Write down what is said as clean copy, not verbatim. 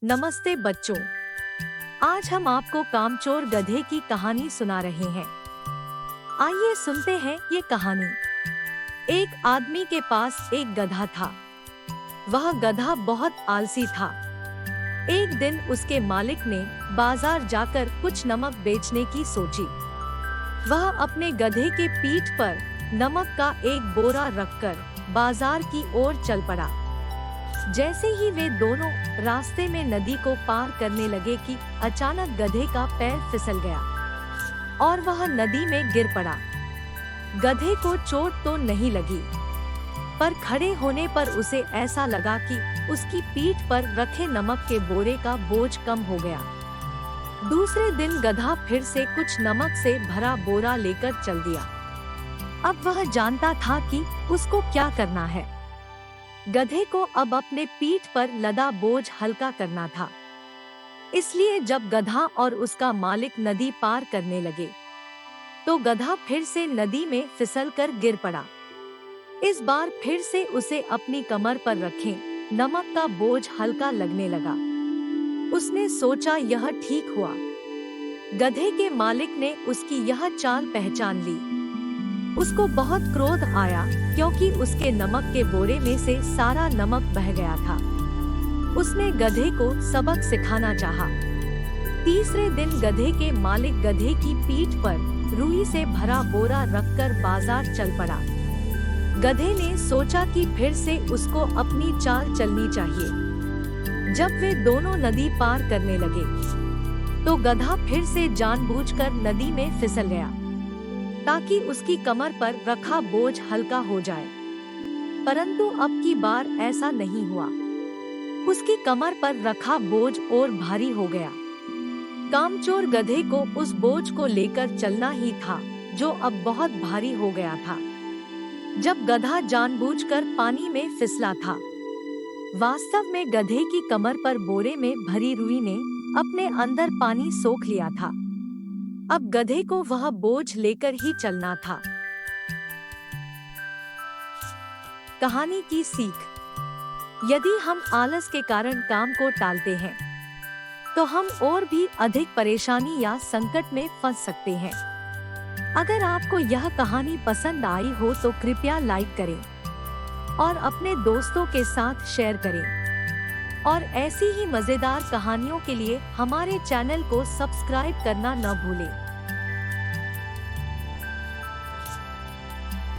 नमस्ते बच्चों, आज हम आपको कामचोर गधे की कहानी सुना रहे हैं। आइए सुनते हैं ये कहानी। एक आदमी के पास एक गधा था। वह गधा बहुत आलसी था। एक दिन उसके मालिक ने बाजार जाकर कुछ नमक बेचने की सोची। वह अपने गधे के पीठ पर नमक का एक बोरा रखकर बाजार की ओर चल पड़ा। जैसे ही वे दोनों रास्ते में नदी को पार करने लगे कि अचानक गधे का पैर फिसल गया और वह नदी में गिर पड़ा। गधे को चोट तो नहीं लगी, पर खड़े होने पर उसे ऐसा लगा कि उसकी पीठ पर रखे नमक के बोरे का बोझ कम हो गया। दूसरे दिन गधा फिर से कुछ नमक से भरा बोरा लेकर चल दिया। अब वह जानता था कि उसको क्या करना है। गधे को अब अपने पीठ पर लदा बोझ हल्का करना था। इसलिए जब गधा और उसका मालिक नदी पार करने लगे, तो गधा फिर से नदी में फिसलकर गिर पड़ा। इस बार फिर से उसे अपनी कमर पर रखे नमक का बोझ हल्का लगने लगा। उसने सोचा यह ठीक हुआ। गधे के मालिक ने उसकी यह चाल पहचान ली। उसको बहुत क्रोध आया क्योंकि उसके नमक के बोरे में से सारा नमक बह गया था। उसने गधे को सबक सिखाना चाहा। तीसरे दिन गधे के मालिक गधे की पीठ पर रुई से भरा बोरा रखकर बाजार चल पड़ा। गधे ने सोचा कि फिर से उसको अपनी चाल चलनी चाहिए। जब वे दोनों नदी पार करने लगे, तो गधा फिर से जानबूझकर नदी में फिसल गया ताकि उसकी कमर पर रखा बोझ हल्का हो जाए। परंतु अब की बार ऐसा नहीं हुआ। उसकी कमर पर रखा बोझ और भारी हो गया। कामचोर गधे को उस बोझ को लेकर चलना ही था, जो अब बहुत भारी हो गया था। जब गधा जानबूझकर पानी में फिसला था, वास्तव में गधे की कमर पर बोरे में भरी रुई ने अपने अंदर पानी सोख लिया था। अब गधे को वह बोझ लेकर ही चलना था। कहानी की सीख। यदि हम आलस के कारण काम को टालते हैं, तो हम और भी अधिक परेशानी या संकट में फंस सकते हैं। अगर आपको यह कहानी पसंद आई हो तो कृपया लाइक करें और अपने दोस्तों के साथ शेयर करें। और ऐसी ही मजेदार कहानियों के लिए हमारे चैनल को सब्सक्राइब करना न भूलें।